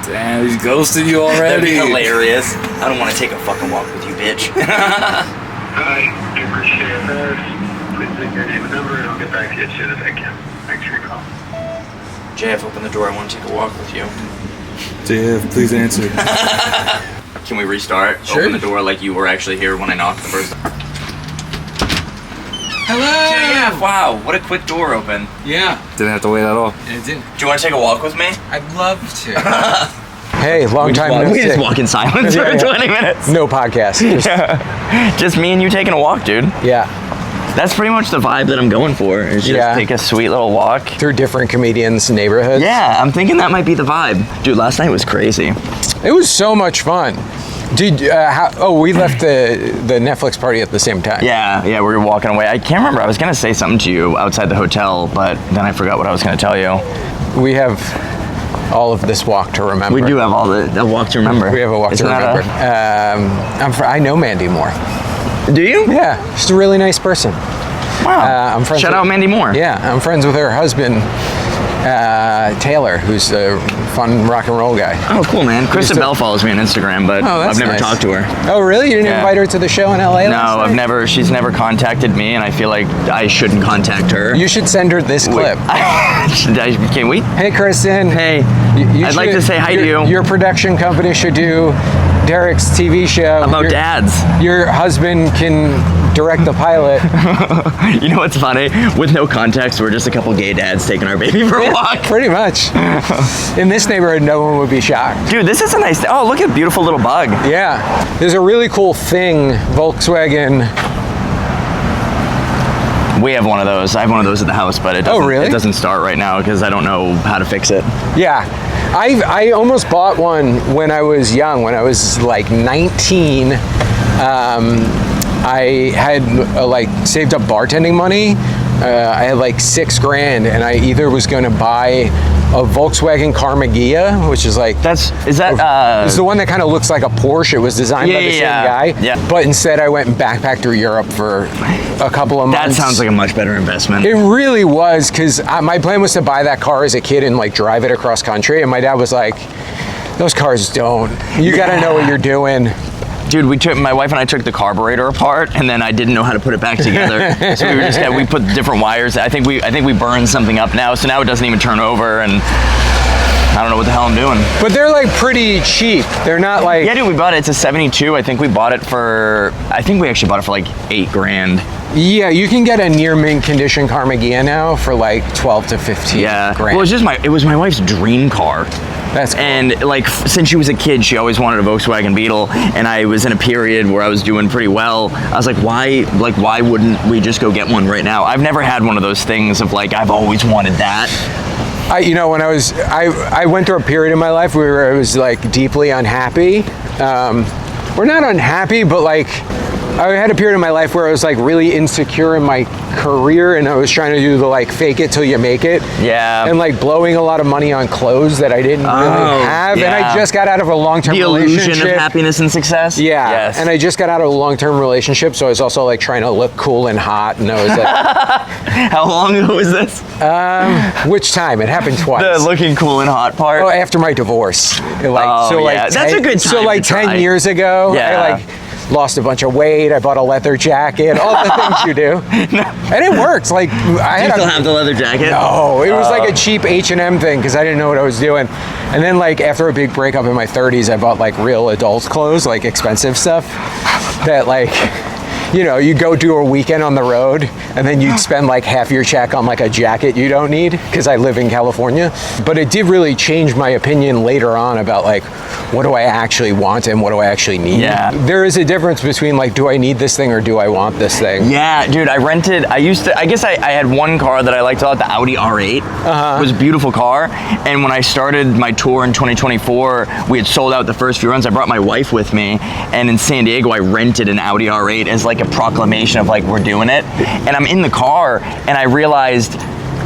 Damn, he's ghosted you already. That'd be hilarious. I don't want to take a fucking walk with you, bitch. I appreciate this. Please leave your name and number and I'll get back to you as soon as I can. Thanks for your call. JF, open the door. I want to take a walk with you. JF, please answer. Can we restart? Sure. Open the door like you were actually here when I knocked the first time. Hello! JF, wow, what a quick door open. Yeah. Didn't have to wait at all. It didn't. Do you want to take a walk with me? I'd love to. Hey, long time no We just see. walk in silence for 20 minutes. No podcast. Just me and you taking a walk, dude. Yeah. That's pretty much the vibe that I'm going for. Is just take a sweet little walk. Through different comedians' neighborhoods. Yeah, I'm thinking that might be the vibe. Dude, last night was crazy. It was so much fun. Did we left the Netflix party at the same time. Yeah, we were walking away. I can't remember. I was gonna say something to you outside the hotel, but then I forgot what I was gonna tell you. We have all of this walk to remember. We do have all the walk to remember. We have a walk to remember. I know Mandy Moore. Do you? Yeah, she's a really nice person. Wow. I'm friends Shout out Mandy Moore. Yeah, I'm friends with her husband, Taylor, who's a fun rock and roll guy. Oh, cool, man. Kristen Bell follows me on Instagram, but I've never talked to her. Oh, really? You didn't invite her to the show in LA? No, she's never contacted me, and I feel like I shouldn't contact her. You should send her this clip. Can we? Hey, Kristen. Hey, I'd like to say hi to you. Your production company should do Deric's TV show. About dads. Your husband can direct the pilot. You know what's funny? With no context, we're just a couple gay dads taking our baby for a walk. Pretty much. In this neighborhood, no one would be shocked. Dude, this is a nice... Oh, look at a beautiful little bug. Yeah. There's a really cool thing, Volkswagen... We have one of those. I have one of those at the house, but it doesn't start right now because I don't know how to fix it. Yeah. I almost bought one when I was young. When I was like 19, I had saved up bartending money. I had like $6,000, and I either was going to buy a Volkswagen Carmagia, which is like it's the one that kind of looks like a Porsche. It was designed by the same guy. Yeah. But instead, I went and backpacked through Europe for a couple of months. That sounds like a much better investment. It really was, because my plan was to buy that car as a kid and like drive it across country. And my dad was like, "Those cars don't. You got to know what you're doing." Dude, my wife and I took the carburetor apart, and then I didn't know how to put it back together. So we put different wires. I think we burned something up now, so now it doesn't even turn over, and I don't know what the hell I'm doing. But they're like pretty cheap. They're not like... Yeah, dude, we bought it. It's a 72. I think we actually bought it for like $8,000. Yeah, you can get a near mint condition Carmagia now for like 12 to 15 grand. Well, it was my wife's dream car. That's cool. And like since she was a kid, she always wanted a Volkswagen Beetle, and I was in a period where I was doing pretty well. I was like, why wouldn't we just go get one right now? I've never had one of those things of like I've always wanted that. When I went through a period in my life where I was like deeply unhappy. We're not unhappy, but like I had a period in my life where I was like really insecure in my career, and I was trying to do the like fake it till you make it. Yeah. And like blowing a lot of money on clothes that I didn't really have. Yeah. And I just got out of a long-term relationship. The illusion of happiness and success? Yeah. Yes. And I just got out of a long-term relationship, so I was also like trying to look cool and hot, and I was like... How long ago was this? Which time? It happened twice. The looking cool and hot part? Oh, after my divorce. That's a good time. So like 10 years ago, I lost a bunch of weight. I bought a leather jacket. All the things you do, and it worked. Like Do you still have the leather jacket? No, it was like a cheap H&M thing because I didn't know what I was doing. And then like after a big breakup in my 30s, I bought like real adult clothes, like expensive stuff that like. You go do a weekend on the road, and then you'd spend like half your check on like a jacket you don't need, because I live in California. But it did really change my opinion later on about like, what do I actually want and what do I actually need? Yeah. There is a difference between like, do I need this thing or do I want this thing? Yeah, dude, I had one car that I liked a lot, the Audi R8. It was a beautiful car. And when I started my tour in 2024, we had sold out the first few runs. I brought my wife with me, and in San Diego, I rented an Audi R8 as like a proclamation of like, we're doing it. And I'm in the car, and I realized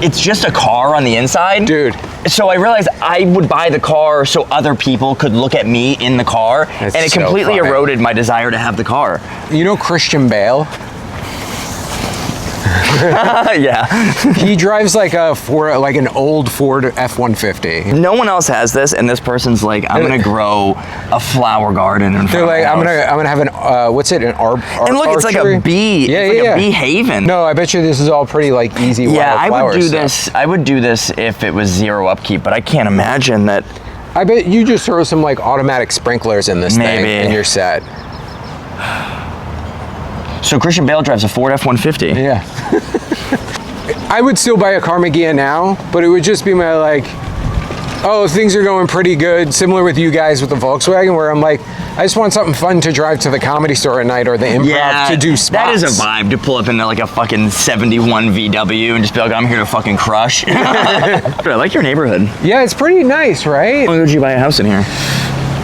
it's just a car on the inside. Dude. So I realized I would buy the car so other people could look at me in the car, and it completely eroded my desire to have the car. You know Christian Bale? Yeah. He drives like an old Ford F-150. No one else has this, and this person's like, I'm gonna grow a flower garden in front They're of my like, house. I'm gonna have an what's it? An And look, it's like archery? a bee. Yeah, it's yeah, like yeah. a bee haven. No, I bet you this is all pretty like easy. Yeah, I would do stuff. this. I would do this if it was zero upkeep, but I can't imagine that. I bet you just throw some like automatic sprinklers in this thing, Maybe. and you're set. So Christian Bale drives a Ford F-150. Yeah. I would still buy a car Magia now, but it would just be my like, oh, things are going pretty good. Similar with you guys with the Volkswagen, where I'm like, I just want something fun to drive to the Comedy Store at night or the Improv to do spots. That is a vibe to pull up into like a fucking 71 VW and just be like, I'm here to fucking crush. I like your neighborhood. Yeah, it's pretty nice, right? Why would you buy a house in here?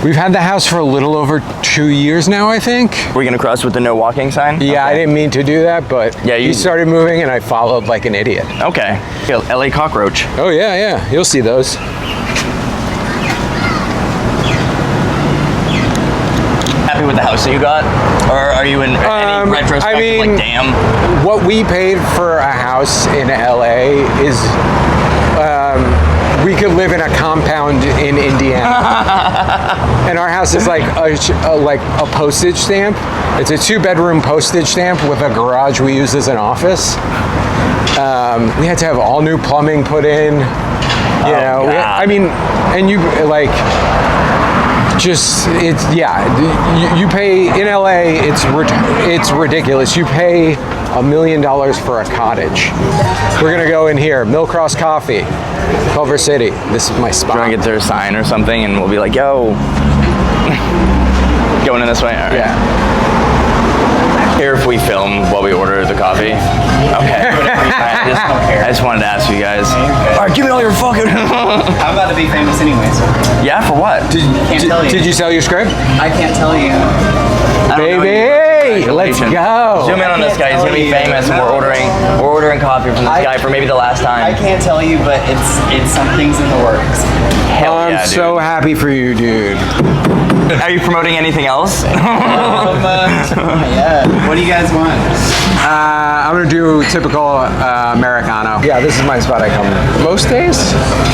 We've had the house for a little over 2 years now, I think. We're gonna cross with the no walking sign? Yeah, Okay. I didn't mean to do that, but Yeah, you started moving and I followed like an idiot. Okay. Yeah, LA cockroach. Oh yeah, you'll see those. Happy with the house that you got? Or are you in any retrospect I mean, like, damn? What we paid for a house in LA is, we could live in a compound in Indiana. And our house is like a postage stamp. It's a 2-bedroom postage stamp with a garage we use as an office. We had to have all new plumbing put in. You know, God. I mean, and you like, just it's you pay in LA. It's ridiculous. You pay $1 million for a cottage. We're gonna go in here, Millcross Coffee, Culver City. This is my spot. Trying to get their sign or something, and we'll be like, yo. Going in this way? All right. Yeah. Here if we film while we order the coffee. Okay. I just wanted to ask you guys. All right, give me all your fucking. I'm about to be famous anyways. Yeah, for what? Can't tell you. Did you sell your script? I can't tell you. I don't know Baby, you. let's Congratulations. go. Zoom in on this guy. He's gonna be famous, and we're ordering coffee from this guy for maybe the last I time. can't tell you, but it's something's in the works. Hell I'm yeah, so happy for you, dude. dude. Are you promoting anything else? Yeah. What do you guys want? I'm gonna do typical Americano. Yeah, this is my spot. I come most days.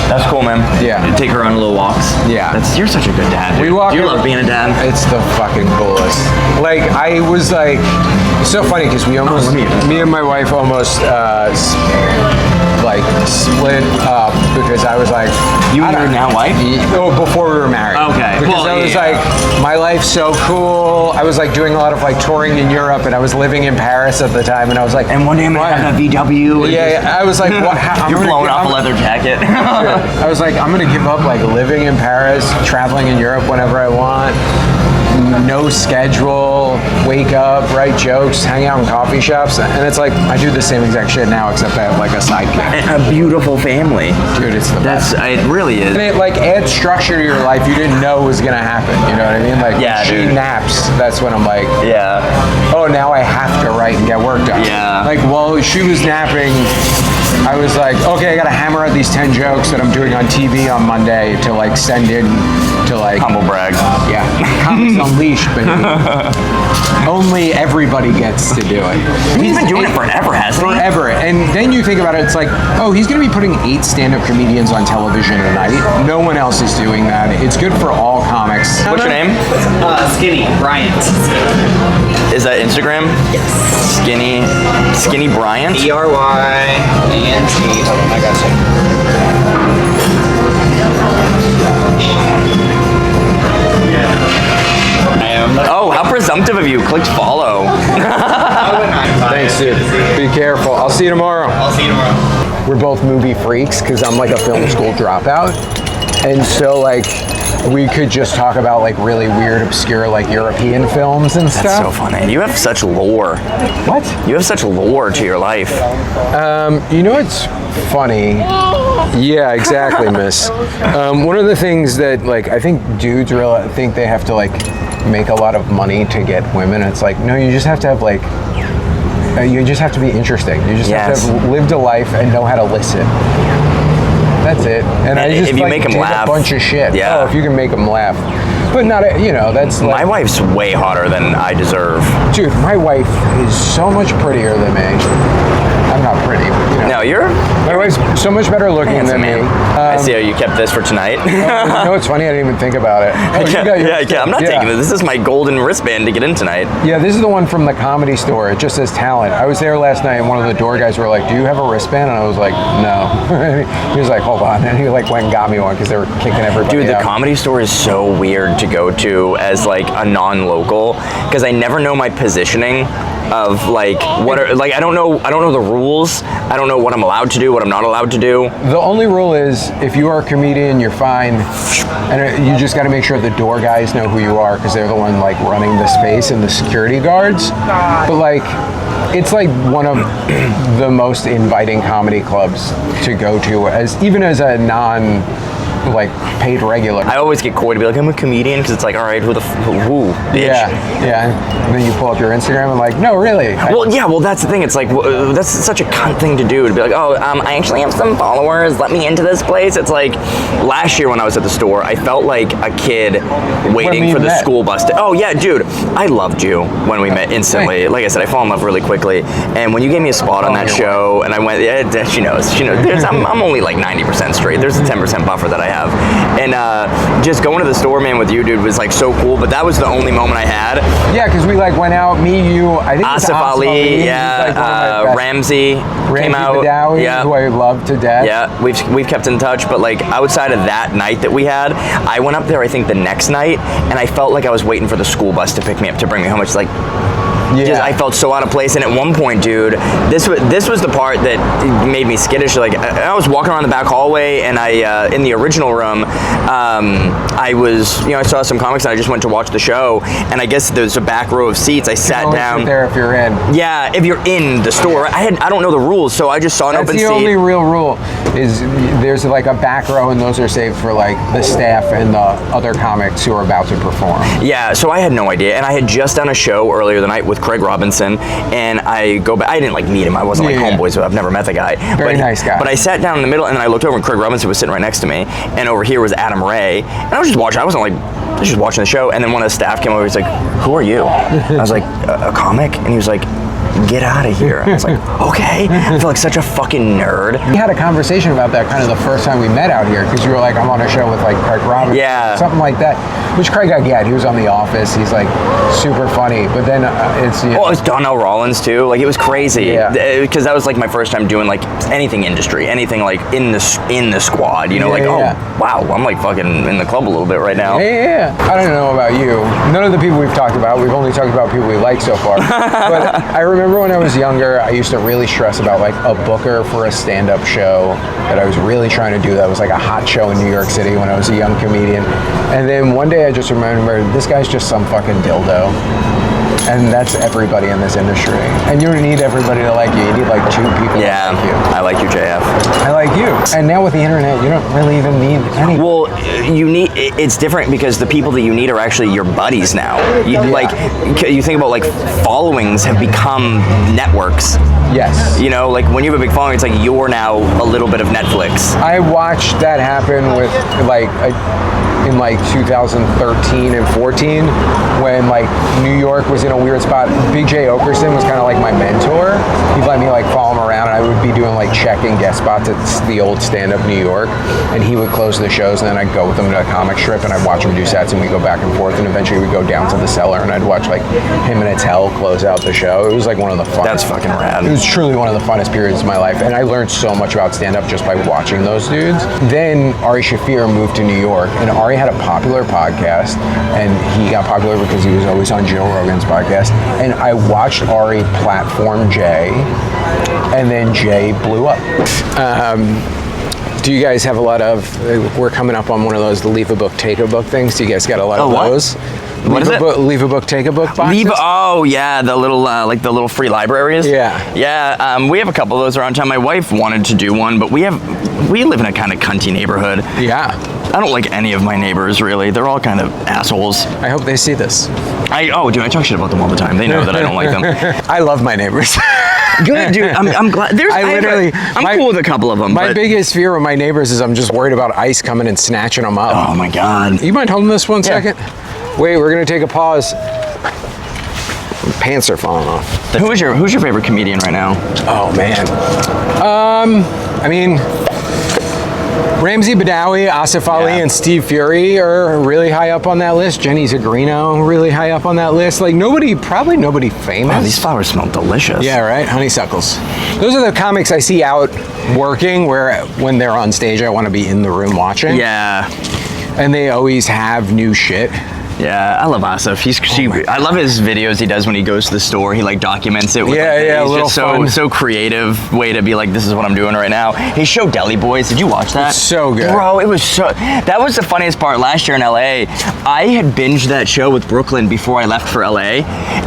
That's cool, man. Yeah. You take her on little walks. Yeah. You're such a good dad. Dude. We walk. Do you every- love being a dad? It's the fucking coolest. Like I was like, it's so funny because me and my wife almost split up because I was like, You I and don't- your now wife? Oh, before we were married. Okay. Because Well, I was yeah. like, my life's so cool. I was like doing a lot of like touring in Europe, and I was living in Paris at the time, and I was like, And one day I'm gonna what? have a VW. and Yeah, I was like, what? You're blowing off a leather jacket. I was like, I'm gonna give up like living in Paris, traveling in Europe whenever I want, no schedule, wake up, write jokes, hang out in coffee shops, and it's like I do the same exact shit now, except I have like a sidekick. A beautiful family. Dude, it's the best. It really is. And it like adds structure to your life you didn't know was gonna happen. You know what I mean? Like Yeah, when she dude. naps, that's when I'm like, Yeah. oh, now I have to write and get work done. Yeah. Like while she was napping, I was like, okay, I gotta hammer out these 10 jokes that I'm doing on TV on Monday to like send in to like Humble brag. yeah, Comics Unleashed, baby. Only everybody gets to do it. He's been doing it forever, hasn't he? Forever. And then you think about it, it's like, oh, he's gonna be putting 8 stand-up comedians on television a night. No one else is doing that. It's good for all comics. What's your name? Skinny Bryant. Is that Instagram? Yes. Skinny Bryant? ERYANT. Oh, I got you. I am. Oh, how presumptive of you. Clicked follow. Thanks, dude. Be careful. I'll see you tomorrow. I'll see you tomorrow. We're both movie freaks because I'm like a film school dropout. And so like we could just talk about like really weird, obscure like European films and That's stuff. so funny. You have such lore. What? You have such lore to your life. You know what's funny? Yeah, exactly, miss. One of the things that like I think dudes really think they have to like make a lot of money to get women. It's like, no, you just have to have like you just have to be interesting. You just have to have lived a life and know how to listen. That's it. And I just if you like, make 'em did laugh, a bunch of shit. yeah. Oh, if you can make them laugh, but not that's like, My wife's way hotter than I deserve. dude. My wife is so much prettier than me. I'm not pretty, but, you know. No, you're. My wife's so much better looking Handsome, than me. man. I see how you kept this for tonight. You know what's funny? I didn't even think about it. Oh, you got yours too. I'm not taking this. This is my golden wristband to get in tonight. Yeah, this is the one from the Comedy Store. It just says talent. I was there last night and one of the door guys were like, do you have a wristband? And I was like, no. He was like, hold on. And he like went and got me one because they were kicking everybody Dude, the out. Comedy Store is so weird to go to as like a non-local because I never know my positioning of like what are like I don't know the rules. I don't know what I'm allowed to do, what I'm not allowed to do. The only rule is if you are a comedian, you're fine, and you just got to make sure the door guys know who you are because they're the one like running the space and the security guards. But like, it's like one of the most inviting comedy clubs to go to, even as a non like paid regular. I always get coy to be like, I'm a comedian because it's like, all right, who, bitch. Yeah. And then you pull up your Instagram and like, no, really. Well, that's the thing. It's like, that's such a cunt thing to do, to be like, oh, I actually have some followers. Let me into this place. It's like, last year when I was at the store, I felt like a kid waiting for the school bus to, oh yeah, dude, I loved you when we met instantly. Like I said, I fall in love really quickly. And when you gave me a spot on that show, and I went, yeah, she knows. I'm only like 90% straight. There's a 10% buffer that I have. And just going to the store, man, with you, dude, was like so cool. But that was the only moment I had. Yeah, because we like went out, me, you, I think Asif Ali, like Ramsey came out. Badawi, yeah, who I love to death. Yeah, we've kept in touch. But like outside of that night that we had, I went up there I think the next night, and I felt like I was waiting for the school bus to pick me up to bring me home. It's like. Yeah. I felt so out of place, and at one point, dude, this was the part that made me skittish. Like I was walking around the back hallway, and I in the original room, I was, I saw some comics, and I just went to watch the show. And I guess there's a back row of seats. I sat down. Sit there if you're in. Yeah, if you're in the store. I don't know the rules, so I just saw an open seat. That's the only real rule is there's like a back row, and those are saved for like the staff and the other comics who are about to perform. Yeah, so I had no idea, and I had just done a show earlier the night with Craig Robinson, and I go back. I didn't like meet him. I wasn't like homeboys, so I've never met the guy. Very nice guy. But I sat down in the middle, and then I looked over, and Craig Robinson was sitting right next to me, and over here was Adam Ray, and I was just watching. I wasn't like. I was just watching the show, and then one of the staff came over. He's like, "Who are you?" I was like, "A comic," and he was like, "Get out of here." I was like, okay. I feel like such a fucking nerd. We had a conversation about that kind of the first time we met out here because you were like, I'm on a show with like Craig Robinson. Yeah. Something like that. Which Craig I get. He was on The Office. He's like super funny. But then it's... Well, it was Donnell Rollins too. Like it was crazy. Yeah. Because that was like my first time doing like anything industry, anything like in the squad. Wow, I'm like fucking in the club a little bit right now. Yeah. I don't know about you. None of the people we've talked about. We've only talked about people we like so far. But I remember when I was younger, I used to really stress about like a booker for a stand-up show that I was really trying to do. That was like a hot show in New York City when I was a young comedian. And then one day I just remembered this guy's just some fucking dildo. And that's everybody in this industry. And you don't need everybody to like you. You need like two people to like you. I like you, JF. I like you. And now with the internet, you don't really even need any. Well, it's different because the people that you need are actually your buddies now. Like, you think about like followings have become networks. Yes. Like when you have a big following, it's like you're now a little bit of Netflix. I watched that happen with like in like 2013 and 14 when like New York was in a weird spot. Big J Okerson was kind of like my mentor. He'd let me like follow him around, and I would be doing like check-in guest spots at the old stand-up New York, and he would close the shows, and then I'd go with him to a comic strip, and I'd watch him do sets, and we'd go back and forth, and eventually we'd go down to the cellar, and I'd watch like him and Cahill close out the show. It was like one of the funnest. That's fucking rad. It was truly one of the funnest periods of my life, and I learned so much about stand-up just by watching those dudes. Then Ari Shaffir moved to New York, and Ari had a popular podcast, and he got popular because he was always on Joe Rogan's podcast, and I watched Ari platform Jay, and then Jay blew up. Do you guys have a lot of, we're coming up on one of those leave a book, take a book things. Do you guys got a lot of those? What is it? Leave a book, take a book boxes? The little like the little free libraries. Yeah. We have a couple of those around town. My wife wanted to do one, but we live in a kind of cunty neighborhood. Yeah. I don't like any of my neighbors really. They're all kind of assholes. I hope they see this. I talk shit about them all the time. They know that I don't like them. I love my neighbors. Good, dude. I'm glad. I'm cool with a couple of them. My biggest fear with my neighbors is I'm just worried about ICE coming and snatching them up. Oh my God. You mind holding this one second? Wait, we're gonna take a pause. Pants are falling off. Who's your favorite comedian right now? Oh man. I mean, Ramsey Badawi, Asif Ali, Yeah. and Steve Fury are really high up on that list. Jenny Zagrino really high up on that list. Like probably nobody famous. Oh, these flowers smell delicious. Yeah, right? Honeysuckles. Those are the comics I see out working where when they're on stage, I want to be in the room watching. Yeah. And they always have new shit. Yeah, I love Asif. I love his videos he does when he goes to the store. He like documents it. With, Yeah, like, yeah, a he's little just fun. so creative way to be like, this is what I'm doing right now. His show Deli Boys. Did you watch that? It's so good. Bro, it was so. That was the funniest part. Last year in LA, I had binged that show with Brooklyn before I left for LA,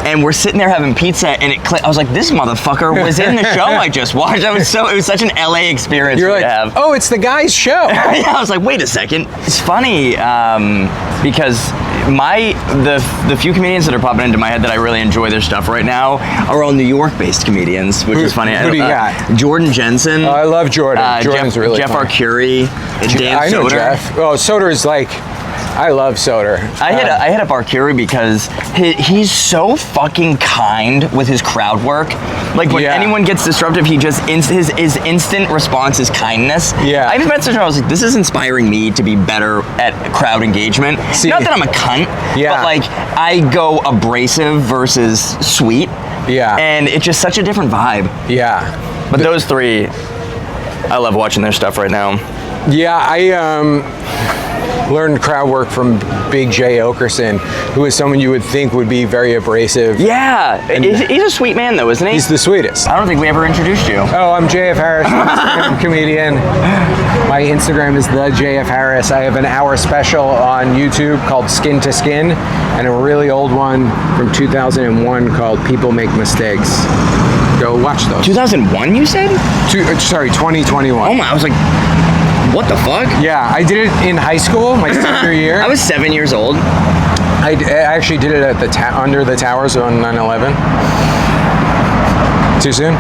and we're sitting there having pizza, and it clicked. I was like, this motherfucker was in the show I just watched. It was such an LA experience You're for me like, to have. oh, it's the guy's show. Yeah, I was like, wait a second. It's funny because the few comedians that are popping into my head that I really enjoy their stuff right now are all New York-based comedians, which is funny. Who do you got? Jordan Jensen. Oh, I love Jordan. Jordan's really Jeff funny. Arcuri. Dan I know Soder. Jeff. Oh, Soder's like, I love Soder. I hit up Arcuri because he's so fucking kind with his crowd work. Like when Yeah. anyone gets disruptive, he just his instant response is kindness. Yeah. I've met such I was like, this is inspiring me to be better at crowd engagement. See- Not that I'm a cunt, Yeah. but like I go abrasive versus sweet. Yeah. And it's just such a different vibe. Yeah. But those three, I love watching their stuff right now. Yeah, I learned crowd work from Big J Okerson, who is someone you would think would be very abrasive. Yeah. He's a sweet man though, isn't he? He's the sweetest. I don't think we ever introduced you. Oh, I'm JF Harris, I'm a comedian. My Instagram is the JF Harris. I have an hour special on YouTube called Skin to Skin, and a really old one from 2001 called People Make Mistakes. Go watch those. 2001, you said? 2021. Oh my, I was like, what the fuck? Yeah, I did it in high school, my senior year. I was 7 years old. I actually did it at under the towers on 9/11. Too soon?